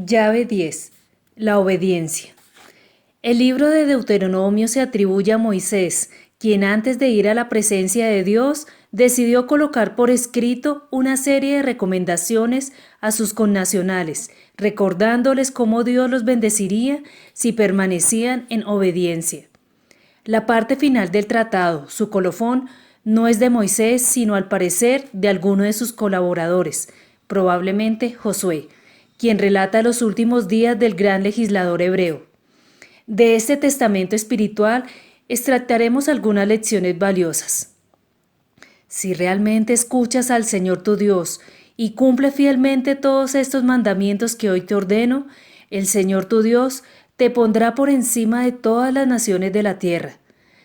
Llave 10. La obediencia. El libro de Deuteronomio se atribuye a Moisés, quien antes de ir a la presencia de Dios decidió colocar por escrito una serie de recomendaciones a sus connacionales, recordándoles cómo Dios los bendeciría si permanecían en obediencia. La parte final del tratado, su colofón, no es de Moisés, sino al parecer de alguno de sus colaboradores, probablemente Josué, quien relata los últimos días del gran legislador hebreo. De este testamento espiritual extractaremos algunas lecciones valiosas. Si realmente escuchas al Señor tu Dios y cumple fielmente todos estos mandamientos que hoy te ordeno, el Señor tu Dios te pondrá por encima de todas las naciones de la tierra.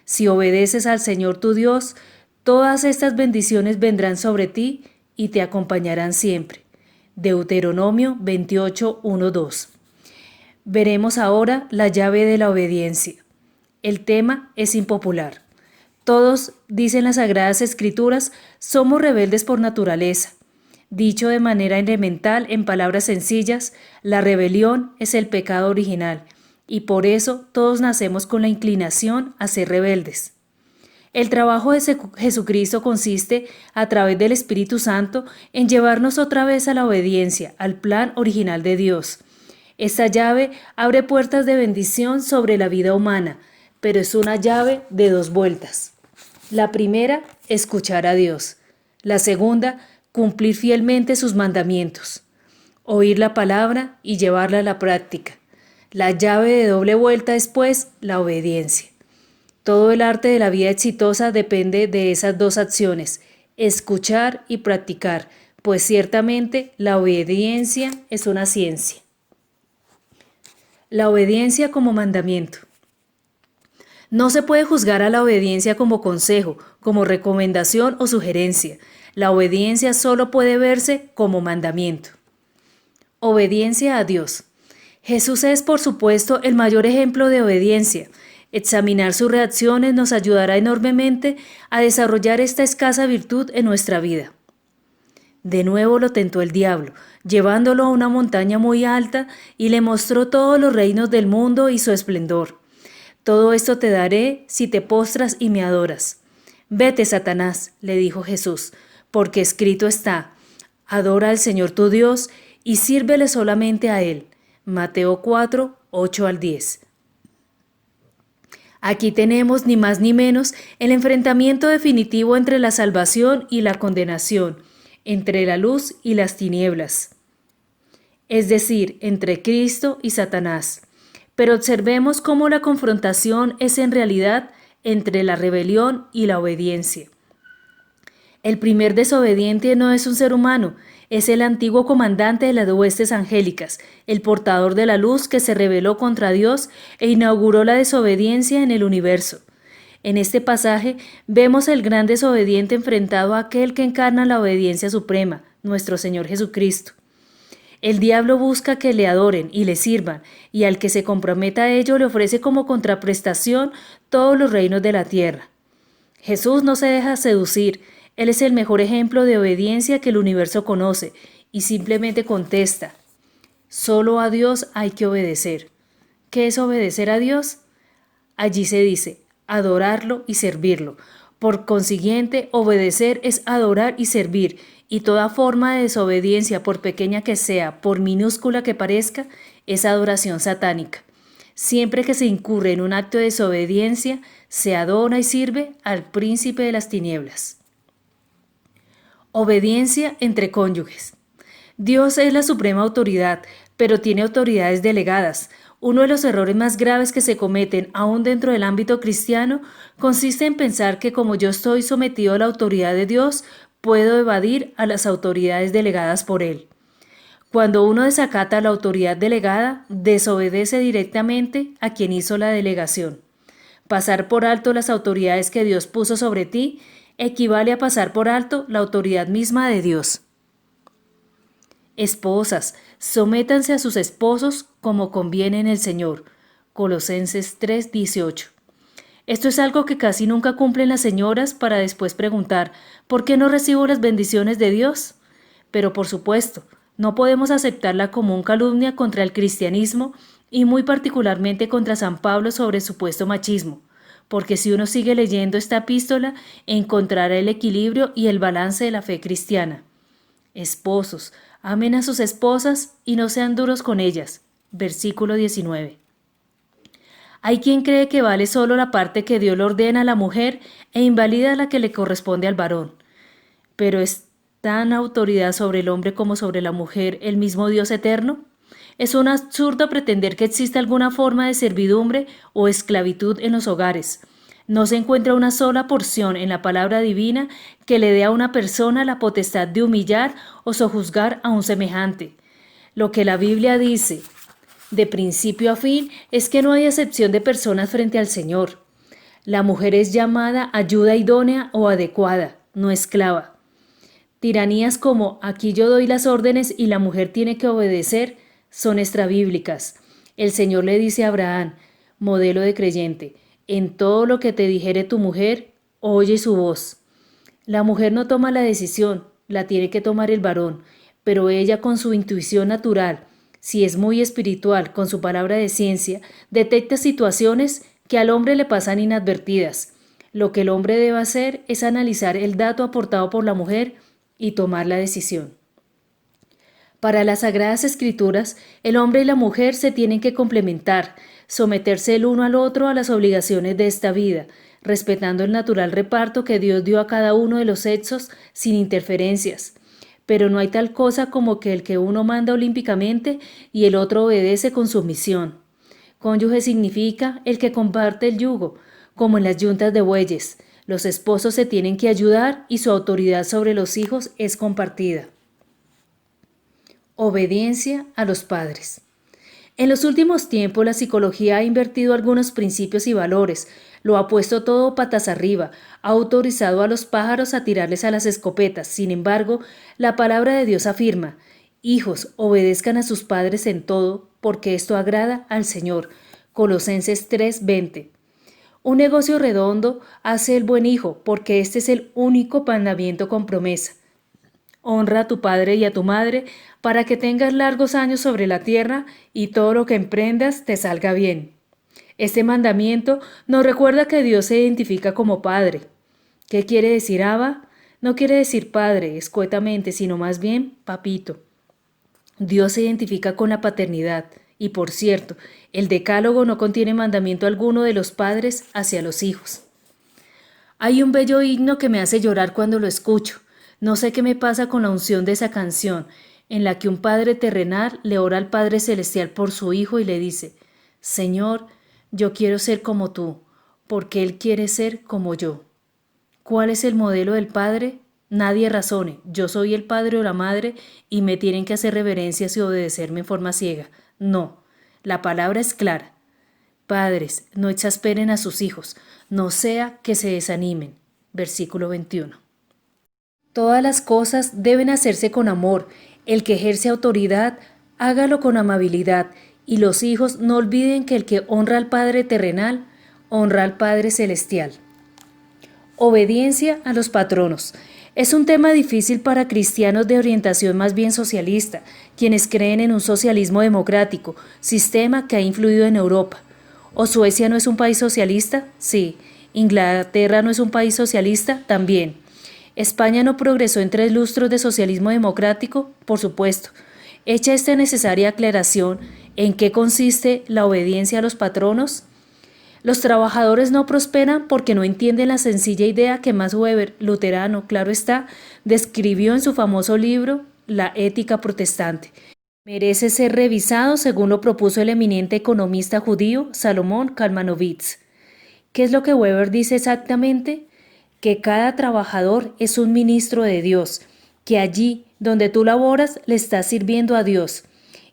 Si obedeces al Señor tu Dios, todas estas bendiciones vendrán sobre ti y te acompañarán siempre. Deuteronomio 28, 1, 2. Veremos ahora la llave de la obediencia. El tema es impopular. Todos, dicen las Sagradas Escrituras, somos rebeldes por naturaleza. Dicho de manera elemental, en palabras sencillas, la rebelión es el pecado original, y por eso todos nacemos con la inclinación a ser rebeldes. El trabajo de Jesucristo consiste, a través del Espíritu Santo, en llevarnos otra vez a la obediencia, al plan original de Dios. Esta llave abre puertas de bendición sobre la vida humana, pero es una llave de dos vueltas. La primera, escuchar a Dios. La segunda, cumplir fielmente sus mandamientos. Oír la palabra y llevarla a la práctica. La llave de doble vuelta es, pues, la obediencia. Todo el arte de la vida exitosa depende de esas dos acciones, escuchar y practicar, pues ciertamente la obediencia es una ciencia. La obediencia como mandamiento. No se puede juzgar a la obediencia como consejo, como recomendación o sugerencia. La obediencia solo puede verse como mandamiento. Obediencia a Dios. Jesús es, por supuesto, el mayor ejemplo de obediencia. Examinar sus reacciones nos ayudará enormemente a desarrollar esta escasa virtud en nuestra vida. De nuevo lo tentó el diablo, llevándolo a una montaña muy alta y le mostró todos los reinos del mundo y su esplendor. Todo esto te daré si te postras y me adoras. Vete, Satanás, le dijo Jesús, porque escrito está, adora al Señor tu Dios y sírvele solamente a Él. Mateo 4, 8 al 10. Aquí tenemos ni más ni menos el enfrentamiento definitivo entre la salvación y la condenación, entre la luz y las tinieblas, es decir, entre Cristo y Satanás. Pero observemos cómo la confrontación es en realidad entre la rebelión y la obediencia. El primer desobediente no es un ser humano, es el antiguo comandante de las huestes angélicas, el portador de la luz que se rebeló contra Dios e inauguró la desobediencia en el universo. En este pasaje vemos el gran desobediente enfrentado a aquel que encarna la obediencia suprema, nuestro Señor Jesucristo. El diablo busca que le adoren y le sirvan, y al que se comprometa a ello le ofrece como contraprestación todos los reinos de la tierra. Jesús no se deja seducir, Él es el mejor ejemplo de obediencia que el universo conoce, y simplemente contesta, solo a Dios hay que obedecer. ¿Qué es obedecer a Dios? Allí se dice, adorarlo y servirlo. Por consiguiente, obedecer es adorar y servir, y toda forma de desobediencia, por pequeña que sea, por minúscula que parezca, es adoración satánica. Siempre que se incurre en un acto de desobediencia, se adora y sirve al príncipe de las tinieblas. Obediencia entre cónyuges. Dios es la suprema autoridad, pero tiene autoridades delegadas. Uno de los errores más graves que se cometen aún dentro del ámbito cristiano consiste en pensar que como yo estoy sometido a la autoridad de Dios, puedo evadir a las autoridades delegadas por Él. Cuando uno desacata la autoridad delegada, desobedece directamente a quien hizo la delegación. Pasar por alto las autoridades que Dios puso sobre ti equivale a pasar por alto la autoridad misma de Dios. Esposas, sométanse a sus esposos como conviene en el Señor. Colosenses 3:18. Esto es algo que casi nunca cumplen las señoras para después preguntar, ¿por qué no recibo las bendiciones de Dios? Pero por supuesto, No podemos aceptarla como una calumnia contra el cristianismo y muy particularmente contra San Pablo sobre supuesto machismo, porque si uno sigue leyendo esta epístola, encontrará el equilibrio y el balance de la fe cristiana. Esposos, amen a sus esposas y no sean duros con ellas. Versículo 19. Hay quien cree que vale solo la parte que Dios le ordena a la mujer e invalida la que le corresponde al varón. Pero ¿es tan autoridad sobre el hombre como sobre la mujer el mismo Dios eterno? Es un absurdo pretender que existe alguna forma de servidumbre o esclavitud en los hogares. No se encuentra una sola porción en la palabra divina que le dé a una persona la potestad de humillar o sojuzgar a un semejante. Lo que la Biblia dice, de principio a fin, es que no hay acepción de personas frente al Señor. La mujer es llamada ayuda idónea o adecuada, no esclava. Tiranías como aquí yo doy las órdenes y la mujer tiene que obedecer son extrabíblicas. El Señor le dice a Abraham, modelo de creyente, en todo lo que te dijere tu mujer, oye su voz. La mujer no toma la decisión, la tiene que tomar el varón, pero ella con su intuición natural, si es muy espiritual, con su palabra de ciencia, detecta situaciones que al hombre le pasan inadvertidas. Lo que el hombre debe hacer es analizar el dato aportado por la mujer y tomar la decisión. Para las Sagradas Escrituras, el hombre y la mujer se tienen que complementar, someterse el uno al otro a las obligaciones de esta vida, respetando el natural reparto que Dios dio a cada uno de los sexos sin interferencias. Pero no hay tal cosa como que el que uno manda olímpicamente y el otro obedece con sumisión. Cónyuge significa el que comparte el yugo, como en las yuntas de bueyes. Los esposos se tienen que ayudar y su autoridad sobre los hijos es compartida. Obediencia a los padres. En los últimos tiempos la psicología ha invertido algunos principios y valores, lo ha puesto todo patas arriba, ha autorizado a los pájaros a tirarles a las escopetas. Sin embargo, la palabra de Dios afirma, hijos, obedezcan a sus padres en todo, porque esto agrada al Señor. Colosenses 3:20. Un negocio redondo hace el buen hijo, porque este es el único mandamiento con promesa. Honra a tu padre y a tu madre para que tengas largos años sobre la tierra y todo lo que emprendas te salga bien. Este mandamiento nos recuerda que Dios se identifica como Padre. ¿Qué quiere decir Abba? No quiere decir Padre, escuetamente, sino más bien Papito. Dios se identifica con la paternidad. Y por cierto, el Decálogo no contiene mandamiento alguno de los padres hacia los hijos. Hay un bello himno que me hace llorar cuando lo escucho. No sé qué me pasa con la unción de esa canción, en la que un padre terrenal le ora al Padre Celestial por su hijo y le dice, Señor, yo quiero ser como tú, porque Él quiere ser como yo. ¿Cuál es el modelo del Padre? Nadie razone, yo soy el padre o la madre y me tienen que hacer reverencias y obedecerme en forma ciega. No, la palabra es clara. Padres, no exasperen a sus hijos, no sea que se desanimen. Versículo 21. Todas las cosas deben hacerse con amor. El que ejerce autoridad, hágalo con amabilidad. Y los hijos no olviden que el que honra al Padre terrenal, honra al Padre celestial. Obediencia a los patronos. Es un tema difícil para cristianos de orientación más bien socialista, quienes creen en un socialismo democrático, sistema que ha influido en Europa. ¿O Suecia no es un país socialista? Sí. ¿Inglaterra no es un país socialista? También. ¿España no progresó en 3 lustros de socialismo democrático? Por supuesto. Hecha esta necesaria aclaración, ¿en qué consiste la obediencia a los patronos? Los trabajadores no prosperan porque no entienden la sencilla idea que Max Weber, luterano, claro está, describió en su famoso libro La ética protestante. Merece ser revisado según lo propuso el eminente economista judío Salomón Kalmanovitz. ¿Qué es lo que Weber dice exactamente? Que cada trabajador es un ministro de Dios, que allí donde tú laboras le estás sirviendo a Dios.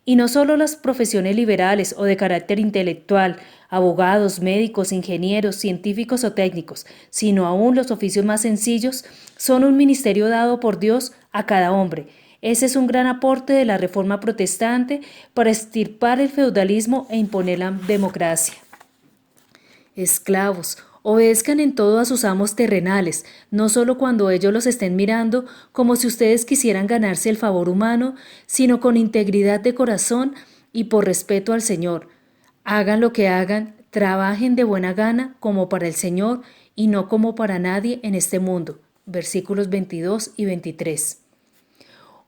Y no solo las profesiones liberales o de carácter intelectual, abogados, médicos, ingenieros, científicos o técnicos, sino aún los oficios más sencillos, son un ministerio dado por Dios a cada hombre. Ese es un gran aporte de la Reforma Protestante para extirpar el feudalismo e imponer la democracia. Esclavos, Obedezcan en todo a sus amos terrenales, no solo cuando ellos los estén mirando como si ustedes quisieran ganarse el favor humano, sino con integridad de corazón y por respeto al Señor. Hagan lo que hagan, trabajen de buena gana como para el Señor y no como para nadie en este mundo. Versículos 22 y 23.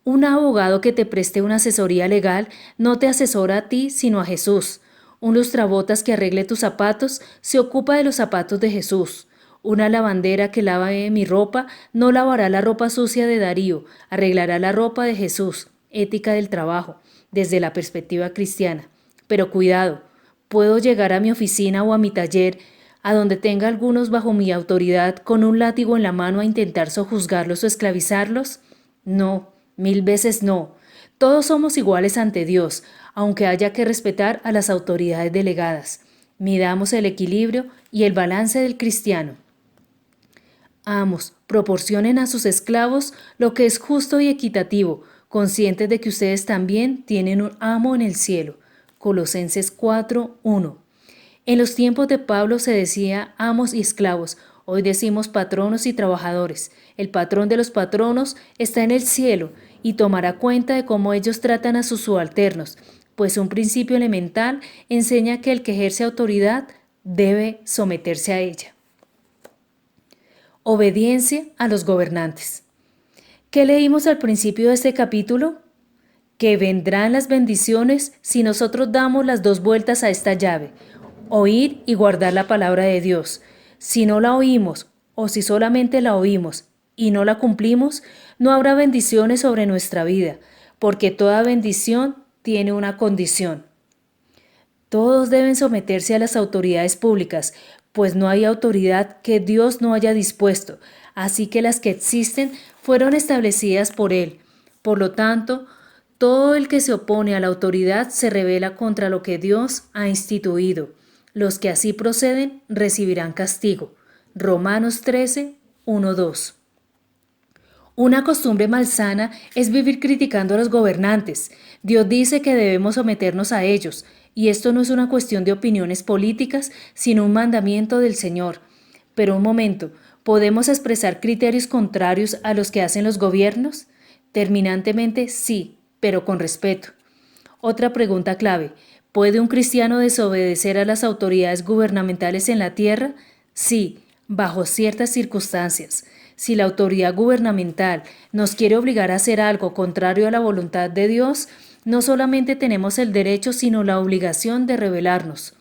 Un abogado que te preste una asesoría legal no te asesora a ti, sino a Jesús. Un lustrabotas que arregle tus zapatos se ocupa de los zapatos de Jesús. Una lavandera que lave mi ropa no lavará la ropa sucia de Darío, arreglará la ropa de Jesús. Ética del trabajo, desde la perspectiva cristiana. Pero cuidado, ¿puedo llegar a mi oficina o a mi taller, a donde tenga algunos bajo mi autoridad, con un látigo en la mano a intentar sojuzgarlos o esclavizarlos? No, 1000 veces no. Todos somos iguales ante Dios, aunque haya que respetar a las autoridades delegadas. Midamos el equilibrio y el balance del cristiano. Amos, proporcionen a sus esclavos lo que es justo y equitativo, conscientes de que ustedes también tienen un amo en el cielo. Colosenses 4:1. En los tiempos de Pablo se decía amos y esclavos, hoy decimos patronos y trabajadores. El patrón de los patronos está en el cielo y tomará cuenta de cómo ellos tratan a sus subalternos, pues un principio elemental enseña que el que ejerce autoridad debe someterse a ella. Obediencia a los gobernantes. ¿Qué leímos al principio de este capítulo? Que vendrán las bendiciones si nosotros damos las 2 vueltas a esta llave: oír y guardar la palabra de Dios. Si no la oímos, o si solamente la oímos y no la cumplimos, no habrá bendiciones sobre nuestra vida, porque toda bendición tiene una condición. Todos deben someterse a las autoridades públicas, pues no hay autoridad que Dios no haya dispuesto, así que las que existen fueron establecidas por Él. Por lo tanto, todo el que se opone a la autoridad se rebela contra lo que Dios ha instituido. Los que así proceden recibirán castigo. Romanos 13, 1-2. Una costumbre malsana es vivir criticando a los gobernantes. Dios dice que debemos someternos a ellos, y esto no es una cuestión de opiniones políticas, sino un mandamiento del Señor. Pero un momento, ¿podemos expresar criterios contrarios a los que hacen los gobiernos? Terminantemente sí, pero con respeto. Otra pregunta clave: ¿puede un cristiano desobedecer a las autoridades gubernamentales en la tierra? Sí, bajo ciertas circunstancias. Si la autoridad gubernamental nos quiere obligar a hacer algo contrario a la voluntad de Dios, no solamente tenemos el derecho, sino la obligación de rebelarnos.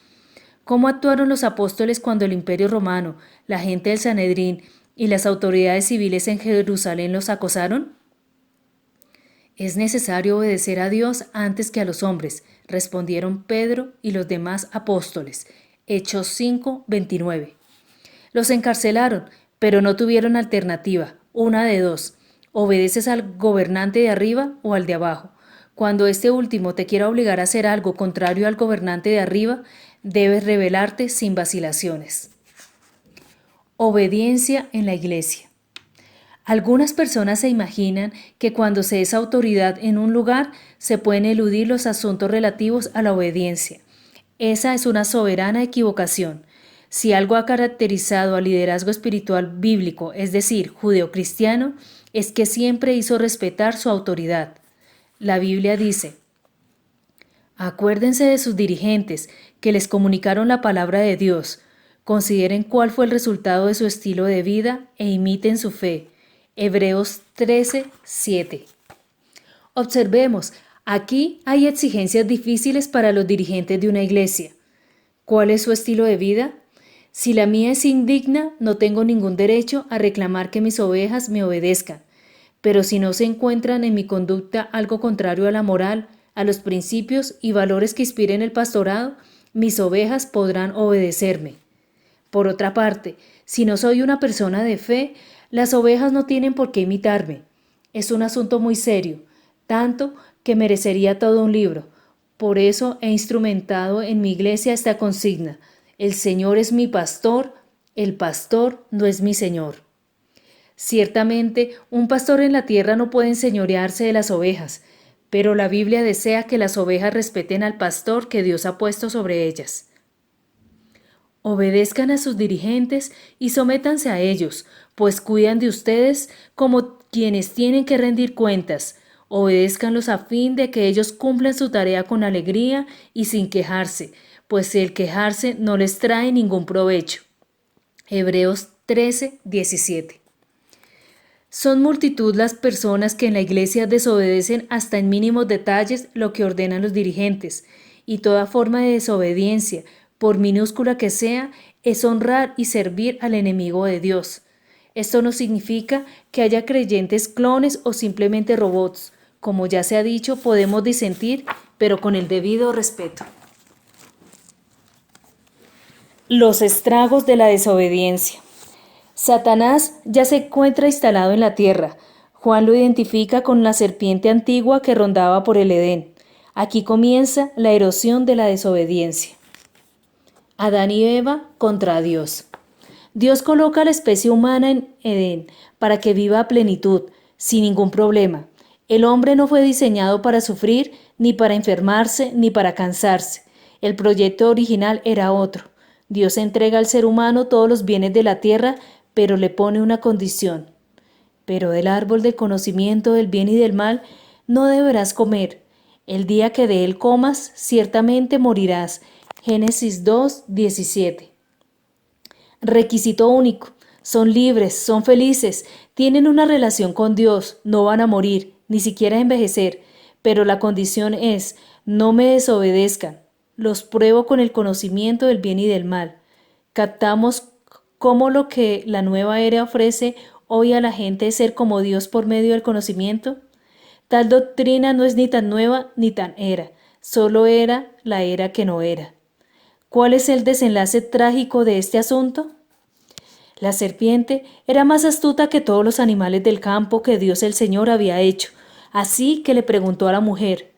¿Cómo actuaron los apóstoles cuando el Imperio Romano, la gente del Sanedrín y las autoridades civiles en Jerusalén los acosaron? Es necesario obedecer a Dios antes que a los hombres, respondieron Pedro y los demás apóstoles. Hechos 5:29. Los encarcelaron, pero no tuvieron alternativa, una de dos: obedeces al gobernante de arriba o al de abajo. Cuando este último te quiera obligar a hacer algo contrario al gobernante de arriba, debes rebelarte sin vacilaciones. Obediencia en la iglesia. Algunas personas se imaginan que cuando se es autoridad en un lugar, se pueden eludir los asuntos relativos a la obediencia. Esa es una soberana equivocación. Si algo ha caracterizado al liderazgo espiritual bíblico, es decir, judeocristiano, es que siempre hizo respetar su autoridad. La Biblia dice: acuérdense de sus dirigentes que les comunicaron la palabra de Dios. Consideren cuál fue el resultado de su estilo de vida e imiten su fe. Hebreos 13:7. Observemos, aquí hay exigencias difíciles para los dirigentes de una iglesia. ¿Cuál es su estilo de vida? Si la mía es indigna, no tengo ningún derecho a reclamar que mis ovejas me obedezcan. Pero si no se encuentran en mi conducta algo contrario a la moral, a los principios y valores que inspiren el pastorado, mis ovejas podrán obedecerme. Por otra parte, si no soy una persona de fe, las ovejas no tienen por qué imitarme. Es un asunto muy serio, tanto que merecería todo un libro. Por eso he instrumentado en mi iglesia esta consigna: el Señor es mi pastor, el pastor no es mi Señor. Ciertamente, un pastor en la tierra no puede enseñorearse de las ovejas, pero la Biblia desea que las ovejas respeten al pastor que Dios ha puesto sobre ellas. Obedezcan a sus dirigentes y sométanse a ellos, pues cuidan de ustedes como quienes tienen que rendir cuentas. Obedézcanlos a fin de que ellos cumplan su tarea con alegría y sin quejarse, pues el quejarse no les trae ningún provecho. Hebreos 13:17. Son multitud las personas que en la iglesia desobedecen hasta en mínimos detalles lo que ordenan los dirigentes, y toda forma de desobediencia, por minúscula que sea, es honrar y servir al enemigo de Dios. Esto no significa que haya creyentes clones o simplemente robots. Como ya se ha dicho, podemos disentir, pero con el debido respeto. Los estragos de la desobediencia. Satanás ya se encuentra instalado en la tierra. Juan lo identifica con la serpiente antigua que rondaba por el Edén. Aquí comienza la erosión de la desobediencia. Adán y Eva contra Dios. Dios coloca a la especie humana en Edén para que viva a plenitud, sin ningún problema. El hombre no fue diseñado para sufrir, ni para enfermarse, ni para cansarse. El proyecto original era otro. Dios entrega al ser humano todos los bienes de la tierra, pero le pone una condición. Pero del árbol del conocimiento del bien y del mal no deberás comer. El día que de él comas, ciertamente morirás. Génesis 2:17. Requisito único. Son libres, son felices, tienen una relación con Dios, no van a morir, ni siquiera envejecer. Pero la condición es, no me desobedezcan. Los pruebo con el conocimiento del bien y del mal. Captamos cómo lo que la nueva era ofrece hoy a la gente es ser como Dios por medio del conocimiento. Tal doctrina no es ni tan nueva ni tan era, solo era la era que no era. ¿Cuál es el desenlace trágico de este asunto? La serpiente era más astuta que todos los animales del campo que Dios el Señor había hecho, así que le preguntó a la mujer,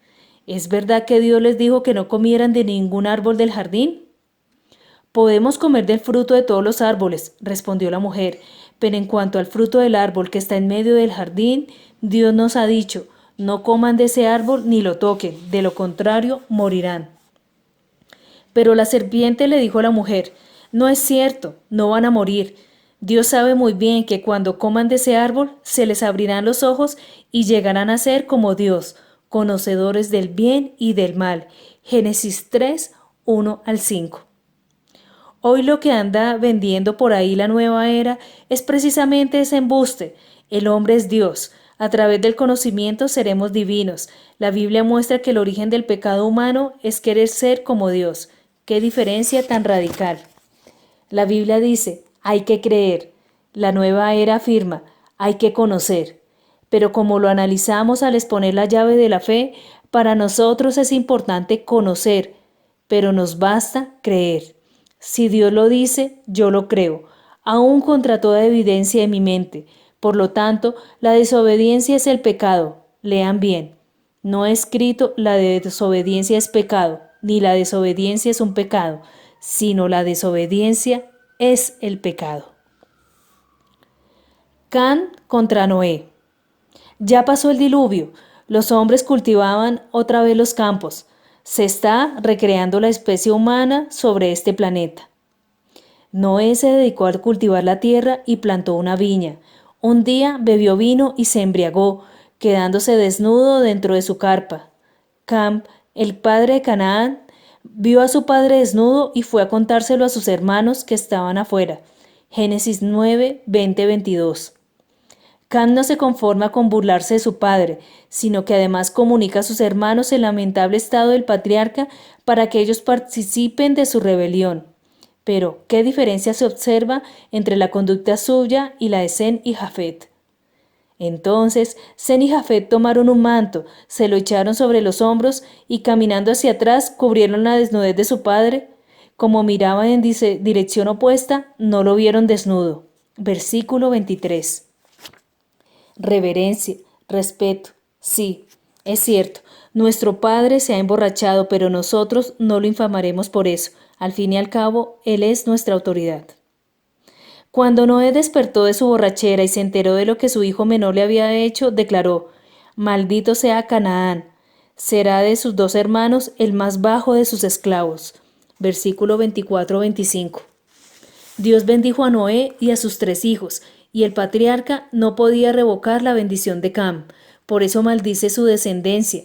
¿es verdad que Dios les dijo que no comieran de ningún árbol del jardín? Podemos comer del fruto de todos los árboles, respondió la mujer, pero en cuanto al fruto del árbol que está en medio del jardín, Dios nos ha dicho, no coman de ese árbol ni lo toquen, de lo contrario morirán. Pero la serpiente le dijo a la mujer, no es cierto, no van a morir. Dios sabe muy bien que cuando coman de ese árbol se les abrirán los ojos y llegarán a ser como Dios, conocedores del bien y del mal. Génesis 3:1-5. Hoy lo que anda vendiendo por ahí la nueva era es precisamente ese embuste. El hombre es Dios. A través del conocimiento seremos divinos. La Biblia muestra que el origen del pecado humano es querer ser como Dios. ¡Qué diferencia tan radical! La Biblia dice, hay que creer. La nueva era afirma, hay que conocer. Pero como lo analizamos al exponer la llave de la fe, para nosotros es importante conocer, pero nos basta creer. Si Dios lo dice, yo lo creo, aún contra toda evidencia de mi mente. Por lo tanto, la desobediencia es el pecado. Lean bien. No he escrito la desobediencia es pecado, ni la desobediencia es un pecado, sino la desobediencia es el pecado. Can contra Noé. Ya pasó el diluvio. Los hombres cultivaban otra vez los campos. Se está recreando la especie humana sobre este planeta. Noé se dedicó a cultivar la tierra y plantó una viña. Un día bebió vino y se embriagó, quedándose desnudo dentro de su carpa. Cam, el padre de Canaán, vio a su padre desnudo y fue a contárselo a sus hermanos que estaban afuera. Génesis 9:20-22. Cam no se conforma con burlarse de su padre, sino que además comunica a sus hermanos el lamentable estado del patriarca para que ellos participen de su rebelión. Pero, ¿qué diferencia se observa entre la conducta suya y la de Sem y Jafet? Entonces, Sem y Jafet tomaron un manto, se lo echaron sobre los hombros y caminando hacia atrás cubrieron la desnudez de su padre. Como miraban en dirección opuesta, no lo vieron desnudo. Versículo 23. Reverencia, respeto. Sí, es cierto, nuestro padre se ha emborrachado, pero nosotros no lo infamaremos por eso. Al fin y al cabo, él es nuestra autoridad. Cuando Noé despertó de su borrachera y se enteró de lo que su hijo menor le había hecho, declaró, maldito sea Canaán, será de sus 2 hermanos el más bajo de sus esclavos. Versículo 24-25. Dios bendijo a Noé y a sus 3 hijos, y el patriarca no podía revocar la bendición de Cam, por eso maldice su descendencia.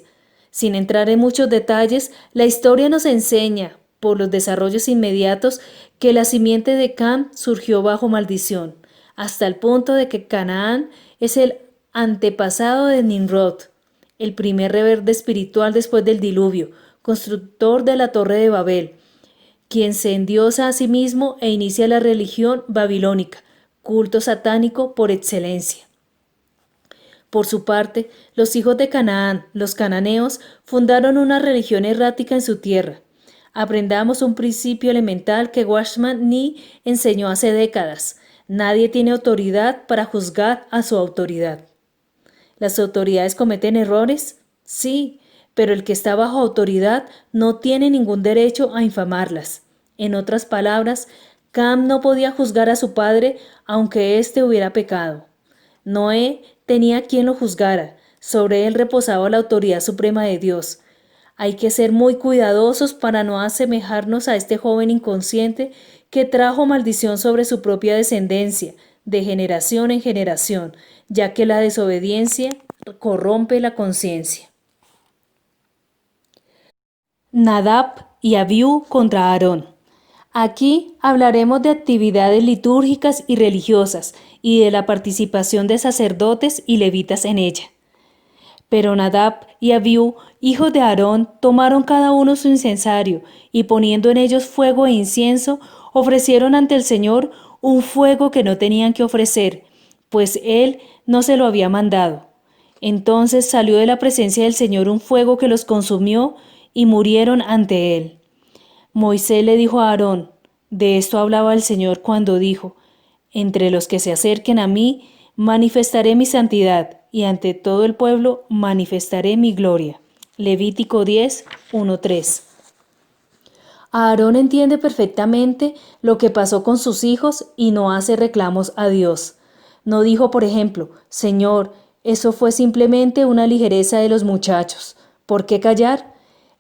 Sin entrar en muchos detalles, la historia nos enseña, por los desarrollos inmediatos, que la simiente de Cam surgió bajo maldición, hasta el punto de que Canaán es el antepasado de Nimrod, el primer rebelde espiritual después del diluvio, constructor de la Torre de Babel, quien se endiosa a sí mismo e inicia la religión babilónica, culto satánico por excelencia. Por su parte, los hijos de Canaán, los cananeos, fundaron una religión errática en su tierra. Aprendamos un principio elemental que Watchman Nee enseñó hace décadas. Nadie tiene autoridad para juzgar a su autoridad. ¿Las autoridades cometen errores? Sí, pero el que está bajo autoridad no tiene ningún derecho a infamarlas. En otras palabras, Cam no podía juzgar a su padre aunque éste hubiera pecado. Noé tenía quien lo juzgara, sobre él reposaba la autoridad suprema de Dios. Hay que ser muy cuidadosos para no asemejarnos a este joven inconsciente que trajo maldición sobre su propia descendencia, de generación en generación, ya que la desobediencia corrompe la conciencia. Nadab y Abiú contra Aarón. Aquí hablaremos de actividades litúrgicas y religiosas y de la participación de sacerdotes y levitas en ella. Pero Nadab y Abiú, hijos de Aarón, tomaron cada uno su incensario y poniendo en ellos fuego e incienso, ofrecieron ante el Señor un fuego que no tenían que ofrecer, pues Él no se lo había mandado. Entonces salió de la presencia del Señor un fuego que los consumió y murieron ante Él. Moisés le dijo a Aarón, de esto hablaba el Señor cuando dijo, entre los que se acerquen a mí, manifestaré mi santidad, y ante todo el pueblo manifestaré mi gloria. Levítico 10, 1-3. Aarón entiende perfectamente lo que pasó con sus hijos y no hace reclamos a Dios. No dijo, por ejemplo, Señor, eso fue simplemente una ligereza de los muchachos. ¿Por qué callar?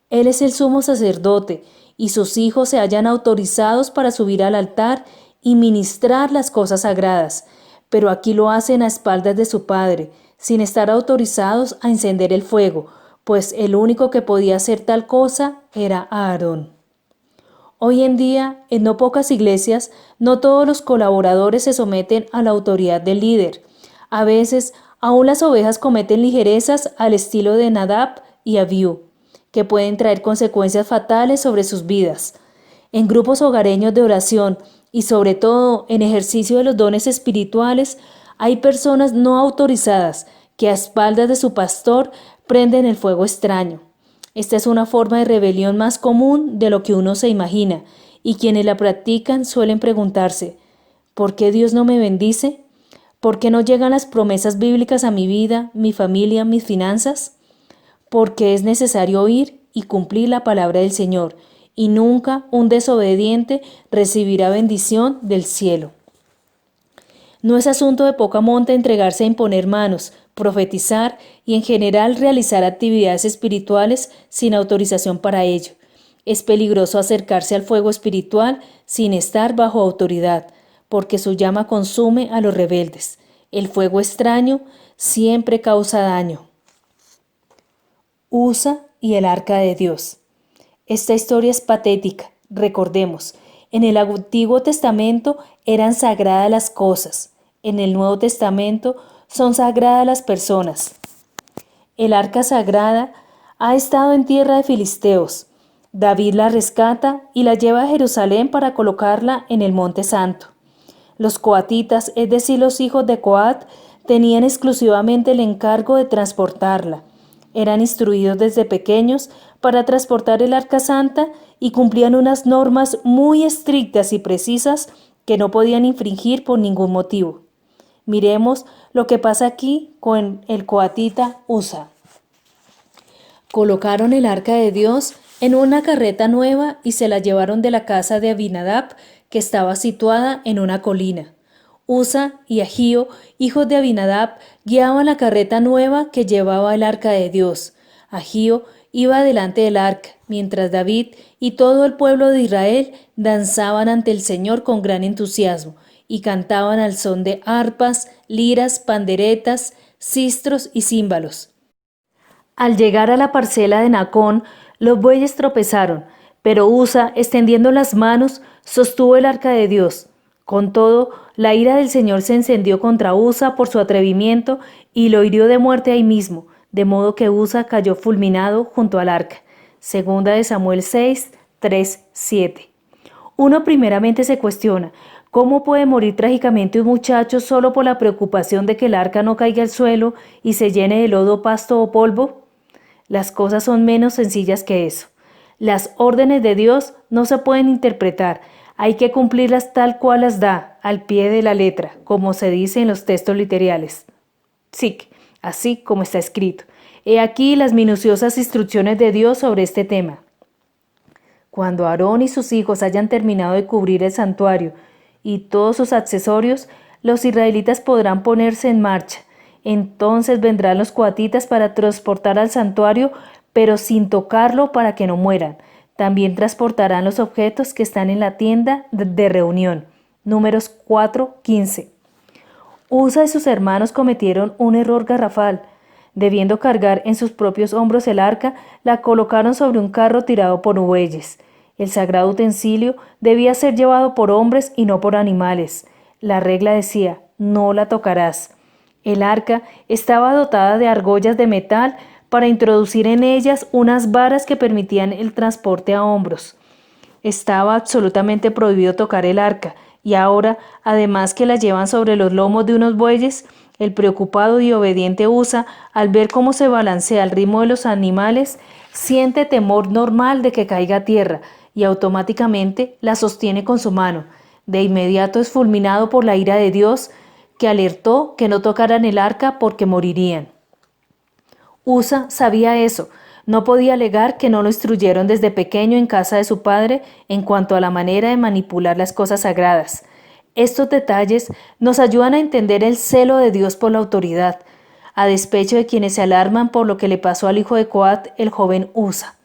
Él es el sumo sacerdote y sus hijos se hallan autorizados para subir al altar y ministrar las cosas sagradas, pero aquí lo hacen a espaldas de su padre, sin estar autorizados a encender el fuego, pues el único que podía hacer tal cosa era Aarón. Hoy en día, en no pocas iglesias, no todos los colaboradores se someten a la autoridad del líder. A veces, aún las ovejas cometen ligerezas al estilo de Nadab y Abiú, que pueden traer consecuencias fatales sobre sus vidas. En grupos hogareños de oración y sobre todo en ejercicio de los dones espirituales, hay personas no autorizadas que a espaldas de su pastor prenden el fuego extraño. Esta es una forma de rebelión más común de lo que uno se imagina, y quienes la practican suelen preguntarse, ¿por qué Dios no me bendice? ¿Por qué no llegan las promesas bíblicas a mi vida, mi familia, mis finanzas? Porque es necesario oír y cumplir la palabra del Señor, y nunca un desobediente recibirá bendición del cielo. No es asunto de poca monta entregarse a imponer manos, profetizar y en general realizar actividades espirituales sin autorización para ello. Es peligroso acercarse al fuego espiritual sin estar bajo autoridad, porque su llama consume a los rebeldes. El fuego extraño siempre causa daño. Usa y el arca de Dios. Esta historia es patética, recordemos. En el Antiguo Testamento eran sagradas las cosas, en el Nuevo Testamento son sagradas las personas. El arca sagrada ha estado en tierra de filisteos. David la rescata y la lleva a Jerusalén para colocarla en el Monte Santo. Los coatitas, es decir, los hijos de Coat, tenían exclusivamente el encargo de transportarla. Eran instruidos desde pequeños para transportar el arca santa y cumplían unas normas muy estrictas y precisas que no podían infringir por ningún motivo. Miremos lo que pasa aquí con el coatita Usa. Colocaron el arca de Dios en una carreta nueva y se la llevaron de la casa de Abinadab, que estaba situada en una colina. Usa y Ahío, hijos de Abinadab, guiaban la carreta nueva que llevaba el arca de Dios. Agío iba delante del arca, mientras David y todo el pueblo de Israel danzaban ante el Señor con gran entusiasmo y cantaban al son de arpas, liras, panderetas, sistros y címbalos. Al llegar a la parcela de Nacón, los bueyes tropezaron, pero Usa, extendiendo las manos, sostuvo el arca de Dios. Con todo, la ira del Señor se encendió contra Usa por su atrevimiento y lo hirió de muerte ahí mismo, de modo que Usa cayó fulminado junto al arca. Segunda de Samuel 6, 3, 7. Uno primeramente se cuestiona, ¿cómo puede morir trágicamente un muchacho solo por la preocupación de que el arca no caiga al suelo y se llene de lodo, pasto o polvo? Las cosas son menos sencillas que eso. Las órdenes de Dios no se pueden interpretar, hay que cumplirlas tal cual las da, al pie de la letra, como se dice en los textos literales. Sí, así como está escrito. He aquí las minuciosas instrucciones de Dios sobre este tema. Cuando Aarón y sus hijos hayan terminado de cubrir el santuario y todos sus accesorios, los israelitas podrán ponerse en marcha. Entonces vendrán los coatitas para transportar al santuario, pero sin tocarlo para que no mueran. También transportarán los objetos que están en la tienda de reunión. Números 4:15. Usa y sus hermanos cometieron un error garrafal. Debiendo cargar en sus propios hombros el arca, la colocaron sobre un carro tirado por bueyes. El sagrado utensilio debía ser llevado por hombres y no por animales. La regla decía, no la tocarás. El arca estaba dotada de argollas de metal para introducir en ellas unas varas que permitían el transporte a hombros. Estaba absolutamente prohibido tocar el arca, y ahora, además que la llevan sobre los lomos de unos bueyes, el preocupado y obediente Usa, al ver cómo se balancea al ritmo de los animales, siente temor normal de que caiga a tierra, y automáticamente la sostiene con su mano. De inmediato es fulminado por la ira de Dios, que alertó que no tocaran el arca porque morirían. Usa sabía eso. No podía alegar que no lo instruyeron desde pequeño en casa de su padre en cuanto a la manera de manipular las cosas sagradas. Estos detalles nos ayudan a entender el celo de Dios por la autoridad, a despecho de quienes se alarman por lo que le pasó al hijo de Coat, el joven Usa.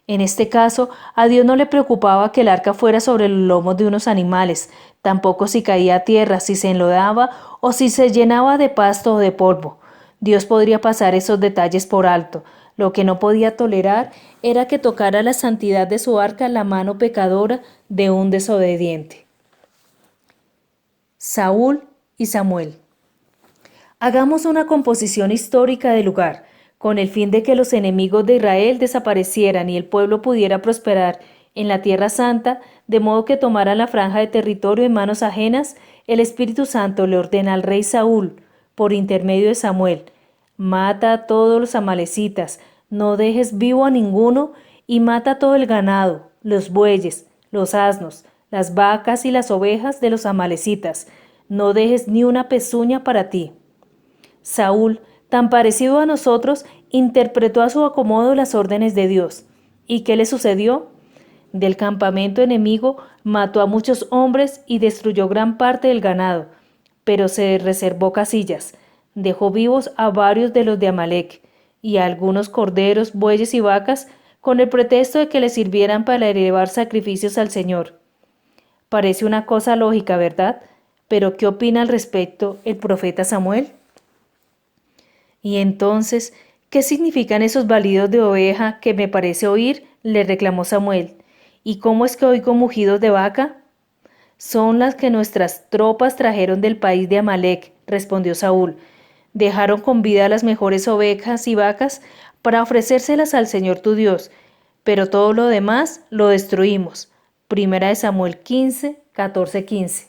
En este caso, a Dios no le preocupaba que el arca fuera sobre los lomos de unos animales, tampoco si caía a tierra, si se enlodaba o si se llenaba de pasto o de polvo. Dios podría pasar esos detalles por alto. Lo que no podía tolerar era que tocara la santidad de su arca la mano pecadora de un desobediente. Saúl y Samuel. Hagamos una composición histórica del lugar, con el fin de que los enemigos de Israel desaparecieran y el pueblo pudiera prosperar en la Tierra Santa, de modo que tomaran la franja de territorio en manos ajenas. El Espíritu Santo le ordena al rey Saúl, por intermedio de Samuel: mata a todos los amalecitas, no dejes vivo a ninguno, y mata todo el ganado, los bueyes, los asnos, las vacas y las ovejas de los amalecitas, no dejes ni una pezuña para ti. Saúl, tan parecido a nosotros, interpretó a su acomodo las órdenes de Dios. ¿Y qué le sucedió? Del campamento enemigo mató a muchos hombres y destruyó gran parte del ganado, pero se reservó casillas. Dejó vivos a varios de los de Amalec y a algunos corderos, bueyes y vacas, con el pretexto de que le sirvieran para elevar sacrificios al Señor. Parece una cosa lógica, ¿verdad? Pero ¿qué opina al respecto el profeta Samuel? Y entonces, ¿qué significan esos balidos de oveja que me parece oír?, le reclamó Samuel. ¿Y cómo es que oigo mugidos de vaca? Son las que nuestras tropas trajeron del país de Amalec, respondió Saúl. Dejaron con vida las mejores ovejas y vacas para ofrecérselas al Señor tu Dios, pero todo lo demás lo destruimos. Primera de Samuel 15, 14, 15.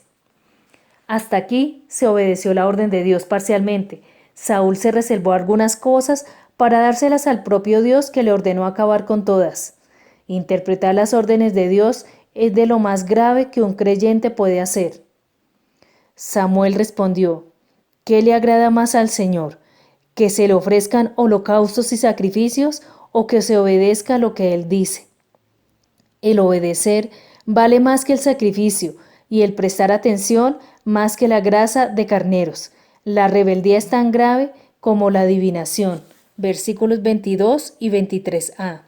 Hasta aquí se obedeció la orden de Dios parcialmente. Saúl se reservó algunas cosas para dárselas al propio Dios, que le ordenó acabar con todas. Interpretar las órdenes de Dios es de lo más grave que un creyente puede hacer. Samuel respondió: ¿qué le agrada más al Señor? ¿Que se le ofrezcan holocaustos y sacrificios o que se obedezca lo que Él dice? El obedecer vale más que el sacrificio y el prestar atención más que la grasa de carneros. La rebeldía es tan grave como la adivinación. versículos 22 y 23a.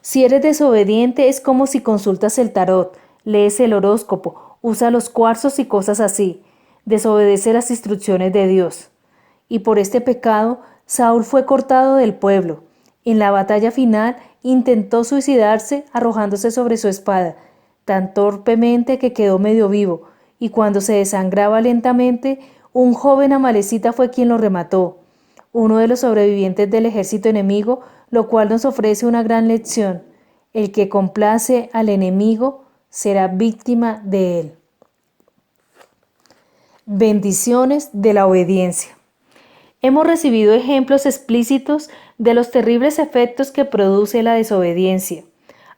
Si eres desobediente es como si consultas el tarot, lees el horóscopo, usas los cuarzos y cosas así. Desobedece las instrucciones de Dios. Y por este pecado, Saúl fue cortado del pueblo. En la batalla final, intentó suicidarse arrojándose sobre su espada, tan torpemente que quedó medio vivo, y cuando se desangraba lentamente, un joven amalecita fue quien lo remató, uno de los sobrevivientes del ejército enemigo, lo cual nos ofrece una gran lección. El que complace al enemigo será víctima de él. Bendiciones de la obediencia. Hemos recibido ejemplos explícitos de los terribles efectos que produce la desobediencia.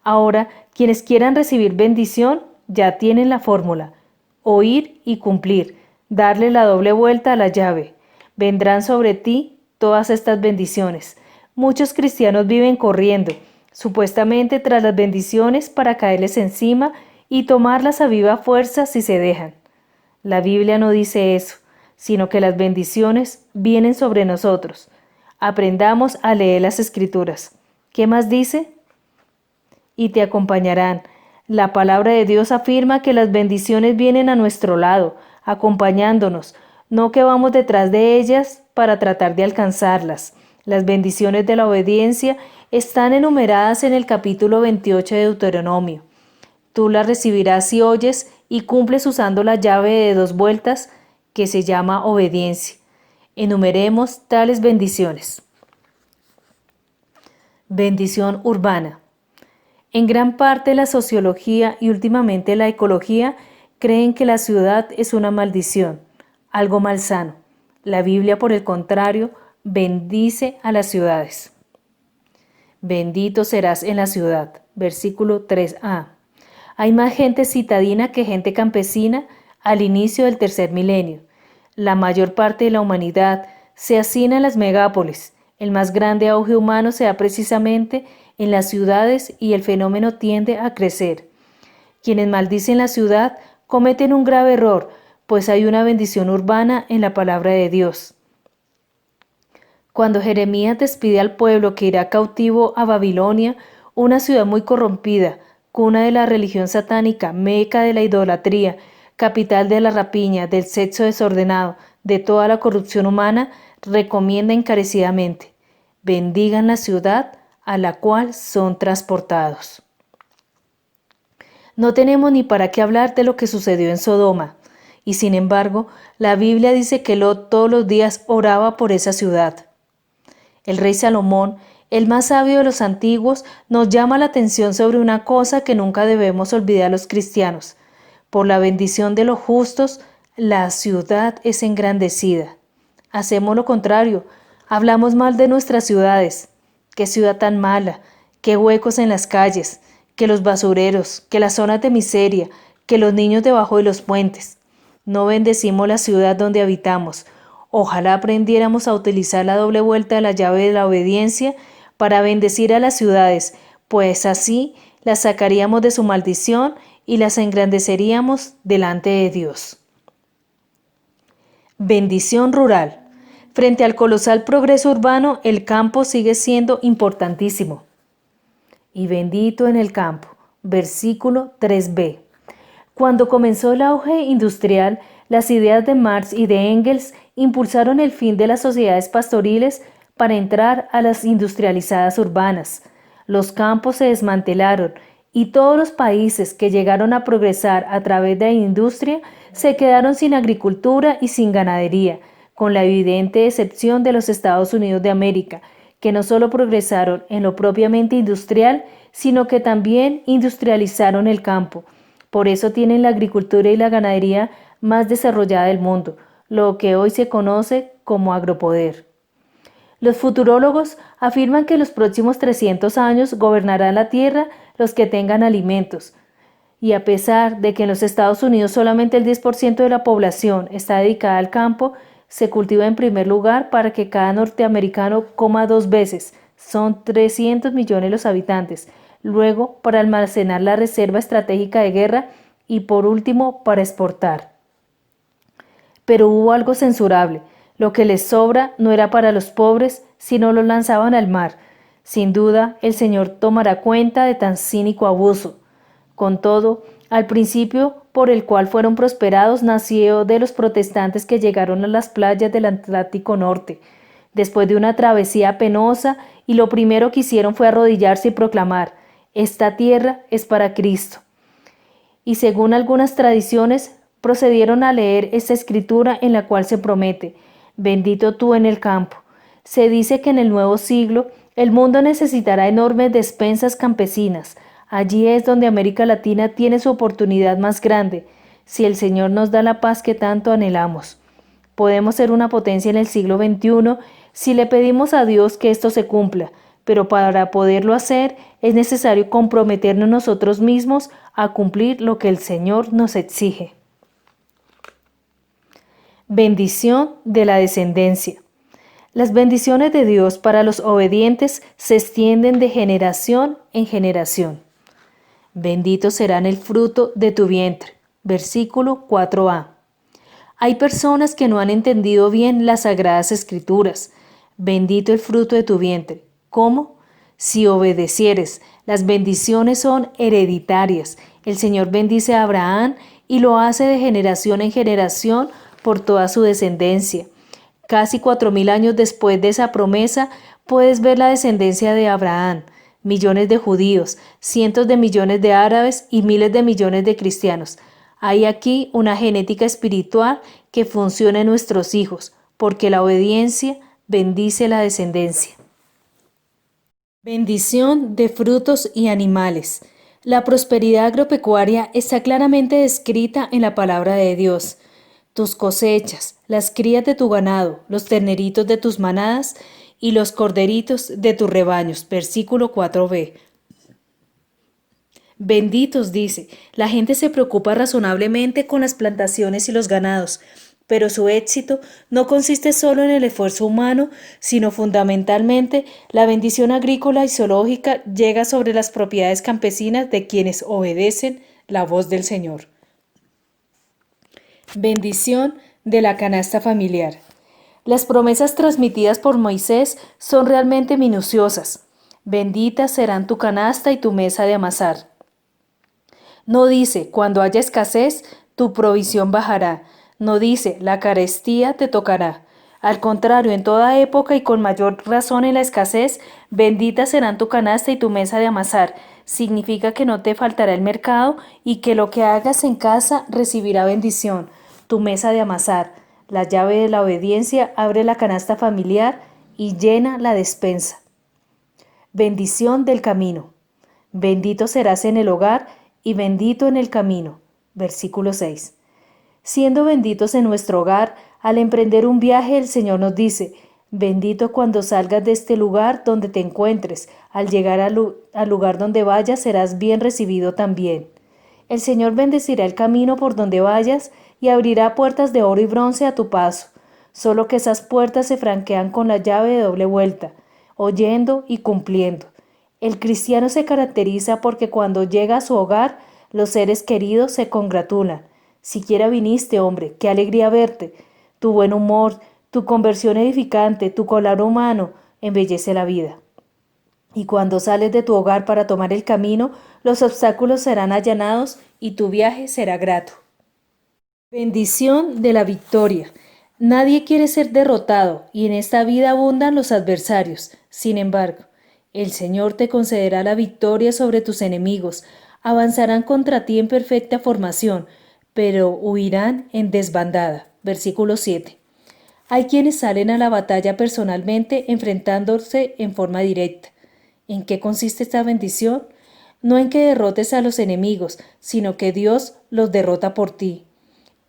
Ahora, quienes quieran recibir bendición ya tienen la fórmula: oír y cumplir, darle la doble vuelta a la llave. Vendrán sobre ti todas estas bendiciones. Muchos cristianos viven corriendo, supuestamente tras las bendiciones para caerles encima y tomarlas a viva fuerza si se dejan. La Biblia no dice eso, sino que las bendiciones vienen sobre nosotros. Aprendamos a leer las Escrituras. ¿Qué más dice? Y te acompañarán. La palabra de Dios afirma que las bendiciones vienen a nuestro lado, acompañándonos, no que vamos detrás de ellas para tratar de alcanzarlas. Las bendiciones de la obediencia están enumeradas en el capítulo 28 de Deuteronomio. Tú las recibirás si oyes y cumples usando la llave de 2 vueltas que se llama obediencia. Enumeremos tales bendiciones. Bendición urbana. En gran parte la sociología y últimamente la ecología creen que la ciudad es una maldición, algo malsano. La Biblia, por el contrario, bendice a las ciudades. Bendito serás en la ciudad. Versículo 3a. Hay más gente citadina que gente campesina al inicio del tercer milenio. La mayor parte de la humanidad se hacina en las megápolis. El más grande auge humano se da precisamente en las ciudades y el fenómeno tiende a crecer. Quienes maldicen la ciudad cometen un grave error, pues hay una bendición urbana en la palabra de Dios. Cuando Jeremías despide al pueblo que irá cautivo a Babilonia, una ciudad muy corrompida, cuna de la religión satánica, meca de la idolatría, capital de la rapiña, del sexo desordenado, de toda la corrupción humana, recomienda encarecidamente: bendigan la ciudad a la cual son transportados. No tenemos ni para qué hablar de lo que sucedió en Sodoma, y sin embargo, la Biblia dice que Lot todos los días oraba por esa ciudad. El rey Salomón, el más sabio de los antiguos, nos llama la atención sobre una cosa que nunca debemos olvidar los cristianos. Por la bendición de los justos, la ciudad es engrandecida. Hacemos lo contrario, hablamos mal de nuestras ciudades. Qué ciudad tan mala, qué huecos en las calles, que los basureros, que las zonas de miseria, que los niños debajo de los puentes. No bendecimos la ciudad donde habitamos. Ojalá aprendiéramos a utilizar la doble vuelta de la llave de la obediencia para bendecir a las ciudades, pues así las sacaríamos de su maldición y las engrandeceríamos delante de Dios. Bendición rural. Frente al colosal progreso urbano, el campo sigue siendo importantísimo. Y bendito en el campo. Versículo 3b. Cuando comenzó el auge industrial, las ideas de Marx y de Engels impulsaron el fin de las sociedades pastoriles para entrar a las industrializadas urbanas. Los campos se desmantelaron y todos los países que llegaron a progresar a través de la industria se quedaron sin agricultura y sin ganadería, con la evidente excepción de los Estados Unidos de América, que no solo progresaron en lo propiamente industrial, sino que también industrializaron el campo. Por eso tienen la agricultura y la ganadería más desarrollada del mundo, lo que hoy se conoce como agropoder. Los futurólogos afirman que en los próximos 300 años gobernarán la Tierra los que tengan alimentos. Y a pesar de que en los Estados Unidos solamente el 10% de la población está dedicada al campo, se cultiva en primer lugar para que cada norteamericano coma 2 veces, son 300 millones los habitantes, luego para almacenar la reserva estratégica de guerra y por último para exportar. Pero hubo algo censurable. Lo que les sobra no era para los pobres, sino lo lanzaban al mar. Sin duda, el Señor tomará cuenta de tan cínico abuso. Con todo, al principio por el cual fueron prosperados nació de los protestantes que llegaron a las playas del Atlántico Norte, después de una travesía penosa, y lo primero que hicieron fue arrodillarse y proclamar: «Esta tierra es para Cristo». Y según algunas tradiciones, procedieron a leer esta escritura en la cual se promete: «Bendito tú en el campo». Se dice que en el nuevo siglo el mundo necesitará enormes despensas campesinas. Allí es donde América Latina tiene su oportunidad más grande, si el Señor nos da la paz que tanto anhelamos. Podemos ser una potencia en el siglo XXI si le pedimos a Dios que esto se cumpla, pero para poderlo hacer es necesario comprometernos nosotros mismos a cumplir lo que el Señor nos exige. Bendición de la descendencia. Las bendiciones de Dios para los obedientes se extienden de generación en generación. Bendito será el fruto de tu vientre. Versículo 4a. Hay personas que no han entendido bien las sagradas escrituras. Bendito el fruto de tu vientre. ¿Cómo? Si obedecieres. Las bendiciones son hereditarias. El Señor bendice a Abraham y lo hace de generación en generación por toda su descendencia. Casi 4000 años después de esa promesa, puedes ver la descendencia de Abraham, millones de judíos, cientos de millones de árabes y miles de millones de cristianos. Hay aquí una genética espiritual que funciona en nuestros hijos, porque la obediencia bendice la descendencia. Bendición de frutos y animales. La prosperidad agropecuaria está claramente descrita en la palabra de Dios. Tus cosechas, las crías de tu ganado, los terneritos de tus manadas y los corderitos de tus rebaños. Versículo 4b. Benditos, dice. La gente se preocupa razonablemente con las plantaciones y los ganados, pero su éxito no consiste solo en el esfuerzo humano, sino fundamentalmente la bendición agrícola y zoológica llega sobre las propiedades campesinas de quienes obedecen la voz del Señor. Bendición de la canasta familiar. Las promesas transmitidas por Moisés son realmente minuciosas. Benditas serán tu canasta y tu mesa de amasar. No dice, cuando haya escasez, tu provisión bajará. No dice, la carestía te tocará. Al contrario, en toda época y con mayor razón en la escasez, benditas serán tu canasta y tu mesa de amasar. Significa que no te faltará el mercado y que lo que hagas en casa recibirá bendición. Tu mesa de amasar, la llave de la obediencia, abre la canasta familiar y llena la despensa. Bendición del camino. Bendito serás en el hogar y bendito en el camino. Versículo 6. Siendo benditos en nuestro hogar, al emprender un viaje, el Señor nos dice: bendito cuando salgas de este lugar donde te encuentres, al llegar al lugar donde vayas serás bien recibido también. El Señor bendecirá el camino por donde vayas y abrirá puertas de oro y bronce a tu paso, solo que esas puertas se franquean con la llave de doble vuelta, oyendo y cumpliendo. El cristiano se caracteriza porque cuando llega a su hogar, los seres queridos se congratulan. Siquiera viniste, hombre, qué alegría verte. Tu buen humor, tu conversión edificante, tu color humano embellece la vida. Y cuando sales de tu hogar para tomar el camino, los obstáculos serán allanados y tu viaje será grato. Bendición de la victoria. Nadie quiere ser derrotado y en esta vida abundan los adversarios. Sin embargo, el Señor te concederá la victoria sobre tus enemigos. Avanzarán contra ti en perfecta formación, pero huirán en desbandada. Versículo 7. Hay quienes salen a la batalla personalmente enfrentándose en forma directa. ¿En qué consiste esta bendición? No en que derrotes a los enemigos, sino que Dios los derrota por ti.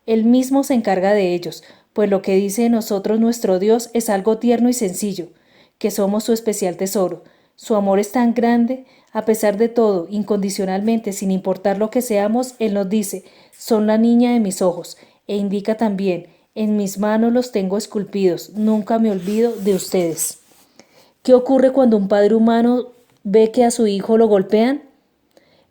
Él mismo se encarga de ellos, pues lo que dice de nosotros nuestro Dios es algo tierno y sencillo, que somos su especial tesoro. Su amor es tan grande, a pesar de todo, incondicionalmente, sin importar lo que seamos, Él nos dice: son la niña de mis ojos, e indica también: en mis manos los tengo esculpidos, nunca me olvido de ustedes. ¿Qué ocurre cuando un padre humano ve que a su hijo lo golpean?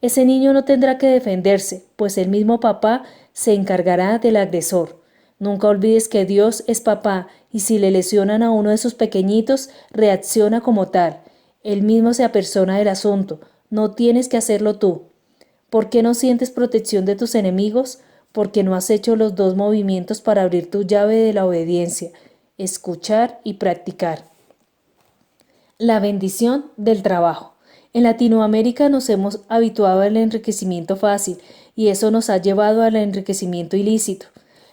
Ese niño no tendrá que defenderse, pues el mismo papá se encargará del agresor. Nunca olvides que Dios es papá y si le lesionan a uno de sus pequeñitos, reacciona como tal. Él mismo se apersona del asunto. No tienes que hacerlo tú. ¿Por qué no sientes protección de tus enemigos? Porque no has hecho los dos movimientos para abrir tu llave de la obediencia, escuchar y practicar. La bendición del trabajo. En Latinoamérica nos hemos habituado al enriquecimiento fácil y eso nos ha llevado al enriquecimiento ilícito.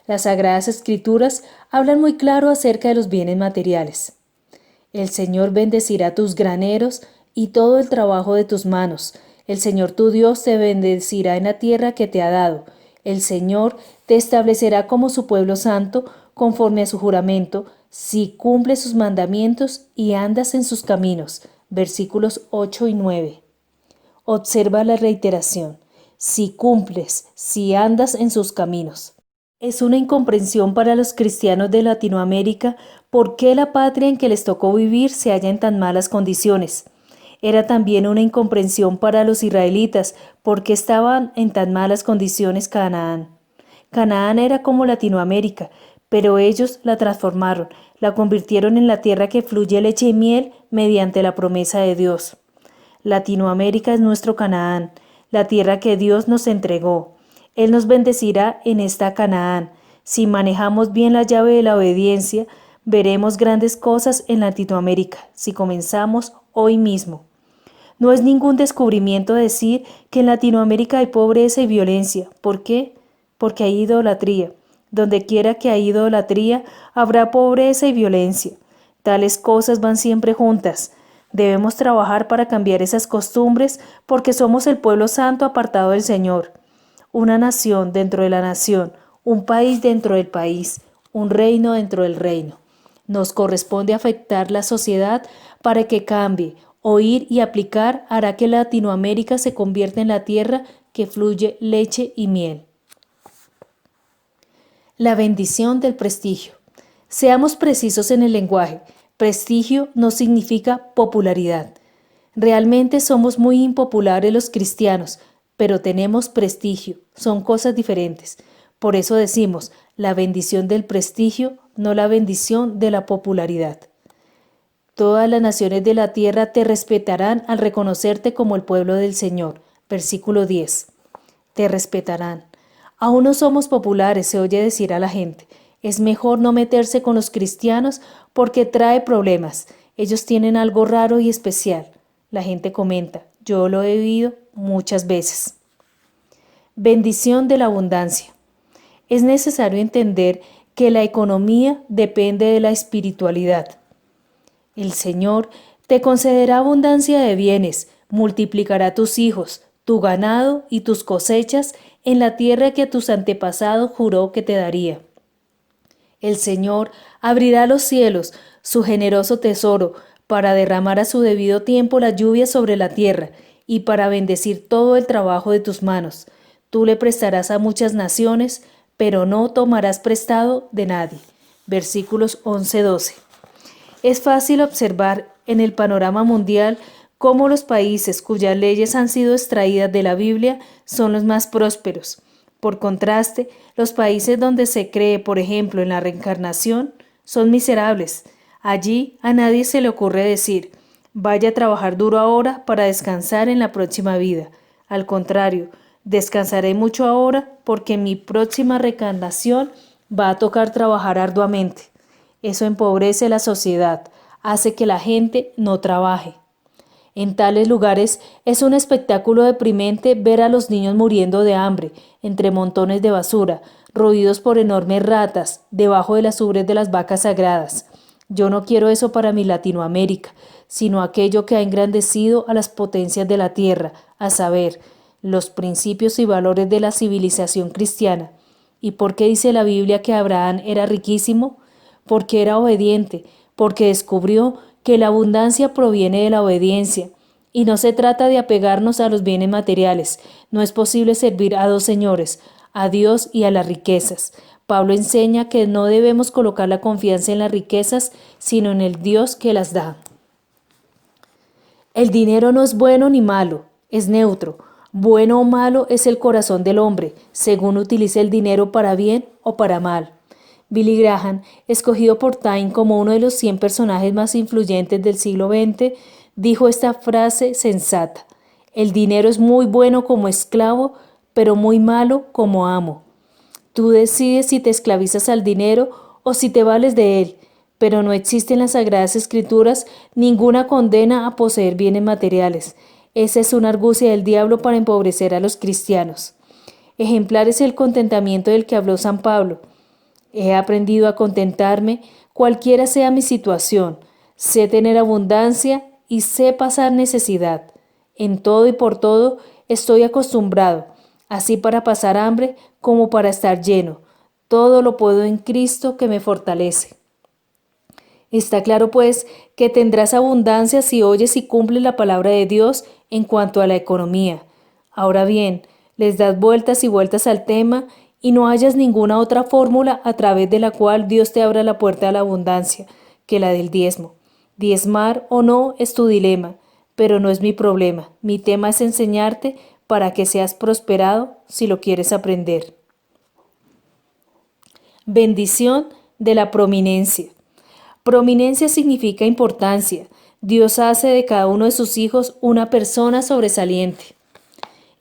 Las Sagradas Escrituras hablan muy claro acerca de los bienes materiales. El Señor bendecirá tus graneros y todo el trabajo de tus manos. El Señor tu Dios te bendecirá en la tierra que te ha dado. El Señor te establecerá como su pueblo santo, conforme a su juramento, si cumples sus mandamientos y andas en sus caminos. Versículos 8 y 9. Observa la reiteración. Si cumples, si andas en sus caminos. Es una incomprensión para los cristianos de Latinoamérica por qué la patria en que les tocó vivir se halla en tan malas condiciones. Era también una incomprensión para los israelitas por qué estaban en tan malas condiciones Canaán. Canaán era como Latinoamérica, pero ellos la transformaron, la convirtieron en la tierra que fluye leche y miel mediante la promesa de Dios. Latinoamérica es nuestro Canaán, la tierra que Dios nos entregó. Él nos bendecirá en esta Canaán. Si manejamos bien la llave de la obediencia, veremos grandes cosas en Latinoamérica, si comenzamos hoy mismo. No es ningún descubrimiento decir que en Latinoamérica hay pobreza y violencia. ¿Por qué? Porque hay idolatría. Donde quiera que hay idolatría, habrá pobreza y violencia. Tales cosas van siempre juntas. Debemos trabajar para cambiar esas costumbres porque somos el pueblo santo apartado del Señor. Una nación dentro de la nación, un país dentro del país, un reino dentro del reino. Nos corresponde afectar la sociedad para que cambie. Oír y aplicar hará que Latinoamérica se convierta en la tierra que fluye leche y miel. La bendición del prestigio. Seamos precisos en el lenguaje. Prestigio no significa popularidad. Realmente somos muy impopulares los cristianos, pero tenemos prestigio. Son cosas diferentes. Por eso decimos la bendición del prestigio, no la bendición de la popularidad. Todas las naciones de la tierra te respetarán al reconocerte como el pueblo del Señor. Versículo 10. Te respetarán. Aún no somos populares, se oye decir a la gente. Es mejor no meterse con los cristianos porque trae problemas. Ellos tienen algo raro y especial. La gente comenta. Yo lo he oído muchas veces. Bendición de la abundancia. Es necesario entender que la economía depende de la espiritualidad. El Señor te concederá abundancia de bienes, multiplicará tus hijos, tu ganado y tus cosechas en la tierra que a tus antepasados juró que te daría. El Señor abrirá los cielos, su generoso tesoro, para derramar a su debido tiempo la lluvia sobre la tierra y para bendecir todo el trabajo de tus manos. Tú le prestarás a muchas naciones, pero no tomarás prestado de nadie. Versículos 11-12. Es fácil observar en el panorama mundial cómo los países cuyas leyes han sido extraídas de la Biblia son los más prósperos. Por contraste, los países donde se cree, por ejemplo, en la reencarnación, son miserables. Allí a nadie se le ocurre decir, vaya a trabajar duro ahora para descansar en la próxima vida. Al contrario, descansaré mucho ahora porque en mi próxima reencarnación va a tocar trabajar arduamente. Eso empobrece la sociedad, hace que la gente no trabaje. En tales lugares es un espectáculo deprimente ver a los niños muriendo de hambre, entre montones de basura, roídos por enormes ratas, debajo de las ubres de las vacas sagradas. Yo no quiero eso para mi Latinoamérica, sino aquello que ha engrandecido a las potencias de la tierra, a saber, los principios y valores de la civilización cristiana. ¿Y por qué dice la Biblia que Abraham era riquísimo? Porque era obediente, porque descubrió que la abundancia proviene de la obediencia. Y no se trata de apegarnos a los bienes materiales. No es posible servir a dos señores, a Dios y a las riquezas. Pablo enseña que no debemos colocar la confianza en las riquezas, sino en el Dios que las da. El dinero no es bueno ni malo, es neutro. Bueno o malo es el corazón del hombre, según utilice el dinero para bien o para mal. Billy Graham, escogido por Time como uno de los 100 personajes más influyentes del siglo XX, dijo esta frase sensata: el dinero es muy bueno como esclavo, pero muy malo como amo. Tú decides si te esclavizas al dinero o si te vales de él, pero no existe en las Sagradas Escrituras ninguna condena a poseer bienes materiales. Esa es una argucia del diablo para empobrecer a los cristianos. Ejemplar es el contentamiento del que habló San Pablo. He aprendido a contentarme cualquiera sea mi situación. Sé tener abundancia y sé pasar necesidad. En todo y por todo estoy acostumbrado, así para pasar hambre como para estar lleno. Todo lo puedo en Cristo que me fortalece. Está claro, pues, que tendrás abundancia si oyes y cumples la palabra de Dios en cuanto a la economía. Ahora bien, les das vueltas y vueltas al tema y no hallas ninguna otra fórmula a través de la cual Dios te abra la puerta a la abundancia que la del diezmo. Diezmar o no es tu dilema, pero no es mi problema. Mi tema es enseñarte para que seas prosperado si lo quieres aprender. Bendición de la prominencia. Prominencia significa importancia. Dios hace de cada uno de sus hijos una persona sobresaliente.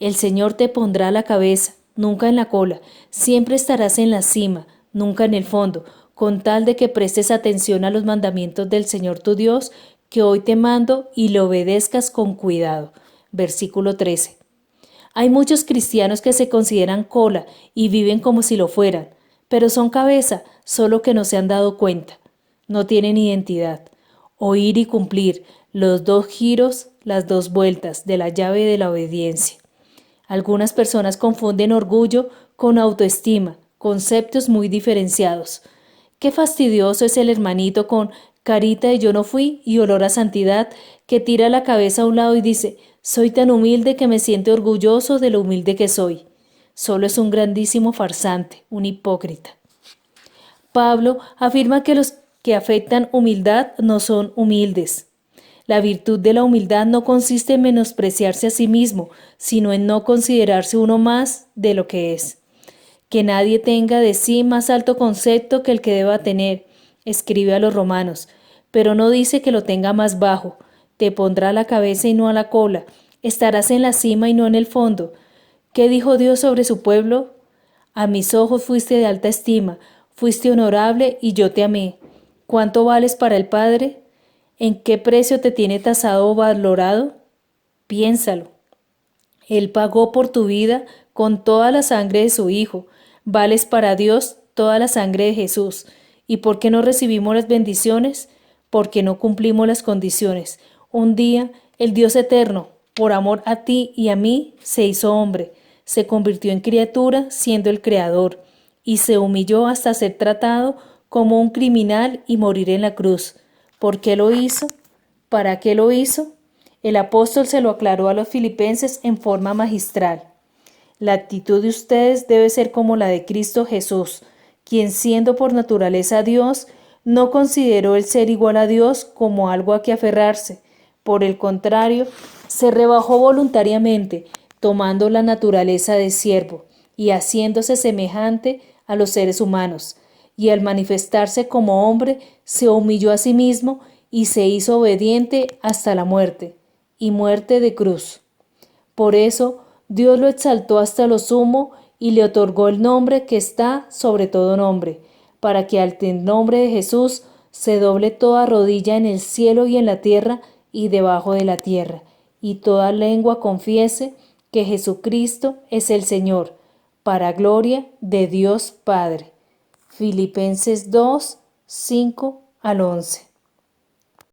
El Señor te pondrá a la cabeza, nunca en la cola. Siempre estarás en la cima, nunca en el fondo, con tal de que prestes atención a los mandamientos del Señor tu Dios, que hoy te mando y le obedezcas con cuidado. Versículo 13. Hay muchos cristianos que se consideran cola y viven como si lo fueran, pero son cabeza, solo que no se han dado cuenta. No tienen identidad. Oír y cumplir, los dos giros, las dos vueltas de la llave de la obediencia. Algunas personas confunden orgullo con autoestima, conceptos muy diferenciados. Qué fastidioso es el hermanito con carita de yo no fui y olor a santidad que tira la cabeza a un lado y dice: soy tan humilde que me siento orgulloso de lo humilde que soy. Solo es un grandísimo farsante, un hipócrita. Pablo afirma que los que afectan humildad no son humildes. La virtud de la humildad no consiste en menospreciarse a sí mismo, sino en no considerarse uno más de lo que es. Que nadie tenga de sí más alto concepto que el que deba tener, escribe a los romanos, pero no dice que lo tenga más bajo. Te pondrá a la cabeza y no a la cola, estarás en la cima y no en el fondo. ¿Qué dijo Dios sobre su pueblo? A mis ojos fuiste de alta estima, fuiste honorable y yo te amé. ¿Cuánto vales para el Padre? ¿En qué precio te tiene tasado o valorado? Piénsalo. Él pagó por tu vida con toda la sangre de su Hijo. Vales para Dios toda la sangre de Jesús. ¿Y por qué no recibimos las bendiciones? Porque no cumplimos las condiciones. Un día, el Dios eterno, por amor a ti y a mí, se hizo hombre, se convirtió en criatura siendo el Creador, y se humilló hasta ser tratado como un criminal y morir en la cruz. ¿Por qué lo hizo? ¿Para qué lo hizo? El apóstol se lo aclaró a los filipenses en forma magistral. La actitud de ustedes debe ser como la de Cristo Jesús, quien siendo por naturaleza Dios, no consideró el ser igual a Dios como algo a que aferrarse. Por el contrario, se rebajó voluntariamente, tomando la naturaleza de siervo y haciéndose semejante a los seres humanos. Y al manifestarse como hombre, se humilló a sí mismo y se hizo obediente hasta la muerte, y muerte de cruz. Por eso, Dios lo exaltó hasta lo sumo y le otorgó el nombre que está sobre todo nombre, para que al nombre de Jesús se doble toda rodilla en el cielo y en la tierra y debajo de la tierra, y toda lengua confiese que Jesucristo es el Señor, para gloria de Dios Padre. Filipenses 2, 5 al 11.